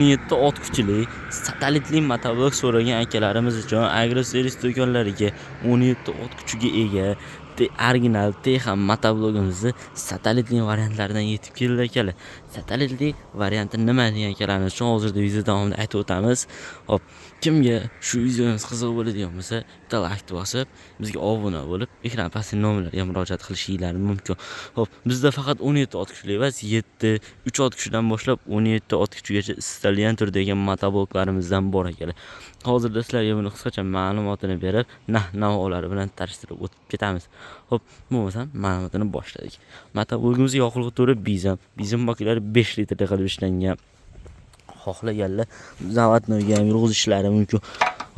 17 ot kuchli satellitli motoblok so'ragan akalarimiz uchun Agroservis do'konlariga 17 ot kuchiga ega original Texam motoblogimizni satellitli variantlaridan yetib keldi akalar. Satellitli varianti nima degan akalarimiz uchun hozirda video davomida aytib o'tamiz. Hop, kimga shu videomiz qiziq bo'ladigan bo'lsa, bitta like bosib, bizga obuna bo'lib, ekran pastdagi nomerlarga murojaat qilishingiz mumkin. Hop, bizda faqat 17 ot kuchli emas, 3 ot kuchidan boshlab 17 ot kuchigacha istalgan turdagi motobloklarimizdan bor akalar. Hozirda sizlarga buni qisqacha ma'lumotini berib, navolari bilan tanishtirib o'tib ketamiz. Hop, bo'lmasa ma'lumotini boshladik. Motoblogimizga yoqilg'i turi bizam baklari 5 litrda qilib ishlangan. Xohlaganlar zavodnoga ham yurg'izishlari mumkin.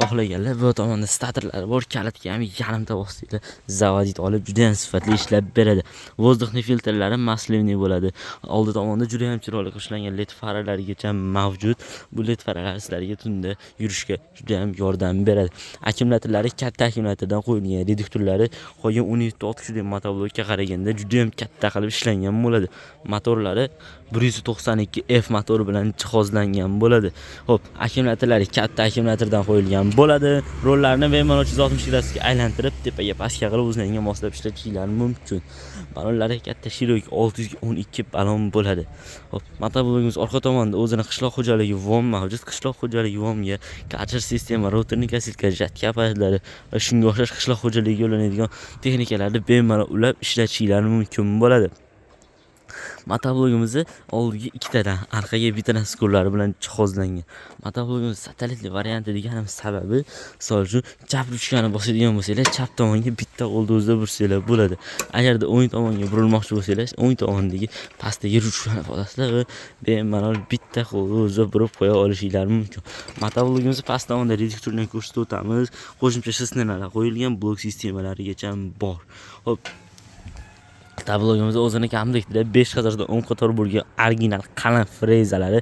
Xohlaganlar bu tomonda statorlari bor, kalitga ham yarimta vosita zavodit olib juda ham sifatli ishlab beradi. Vozduxni filtrlari maslivniy bo'ladi. Oldi tomonda juda ham chiroyli ishlangan led faralarigacha mavjud. Bu led faralar sizlarga tunda yurishga juda ham yordam beradi. Akkumulyatorlari katta akkumulyatordan qo'yilgan, reduktorlari qolgan 17 ot kuchli motoblokka qaraganda juda ham katta qilib ishlangan bo'ladi. Motorlari 192F motor bilan jihozlangan bo'ladi. Hop, akkumulyatorlari katta akkumulyatordan qo'yilgan bo'ladi. Rollarni bemalol 360 gradusga aylantirib, tepaga pastga qilib o'zlariga moslab ishlatishingiz mumkin. Ballonlari katta Shirok 612 ballon bo'ladi. Hop, motoblogimiz orqa tomonda o'zining qishloq xo'jaligi vom mavjud. Qishloq xo'jaligi vomga kachir sistema, rotorni kasilka, jatka aparatlari va shunga o'xshash qishloq xo'jaligiga yo'lanadigan texnikalarni bemalol ulab ishlatishingiz mumkin bo'ladi. Motoblogimizni oldiga ikkitadan, orqaga bittadan skurlari bilan jihozlangan. Motoblogimiz satellitli varianti deganim sababi, misol uchun chap ruchkani bosadigan bo'lsangiz, chap tomonga bitta qo'lni o'zida bursanglar bo'ladi. Agarda o'ng tomonga burilmoqchi bo'lsangiz, o'ng tomondagi pastdagi ruchkani bosasizlar va bemalol bitta qo'lni o'zida burib qo'ya olishingiz mumkin. Motoblogimiz past tomonda reduktorni ko'rsatib o'tamiz. Qo'shimcha shesnalar qo'yilgan, blok sistemalarigacha bor. Hop, motoblogimiz o'zini kamlikda 5 qatorda 10 qator bo'lgan original qalin frezalari,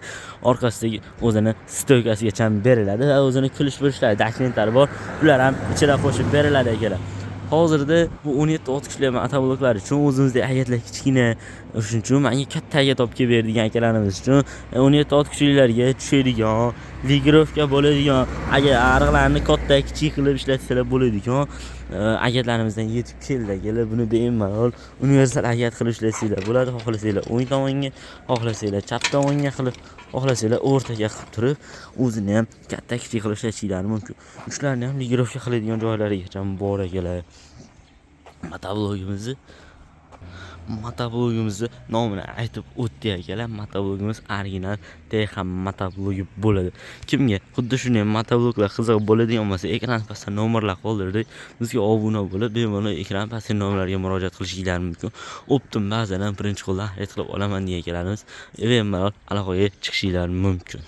orqasidagi o'zini stoykasigacha beriladi va o'zini kulish bo'lishlari dakmentlari bor. Ular ham ichida qo'shib beriladi akalar. Hozirda bu 17 ot kuchli motobloklar uchun o'zimizda agentlar kichkina, shuning uchun menga katta agat olib kelib berdigan akalarimiz uchun 17 ot kuchlilarga tushadigan, ligirovka bo'ladigan, agar ariqlarni katta kichik qilib ishlatsalar bo'ladigan agatlarimizdan yetib keldi akalar. Buni bemalol universal agat qilib ishlasanglar bo'ladi. Xohlasanglar o'ng tomonga, xohlasanglar chap tomonga qilib, xohlasanglar o'rtaga qilib turib, o'zini ham katta kichik qilib ishlatishingiz mumkin. Ularni ham ligirovka qiladigan joylarigacha bor akalar. Motoblogimizni nomini aytib o'tdi akalar. Motoblogimiz original Texam motoblogi bo'ladi. Kimga xuddi shunday motobloglar qiziq bo'ladigan bo'lsa, ekran pastida nomerlar qoldirdik. Bizga obuna bo'lib, bemalol ekran pastdagi nomerlarga murojaat qilishingiz mumkin. Optim ba'zan birinchi qo'ldan xarid qilib olaman degan akalarimiz bemalol aloqaga chiqishingiz mumkin.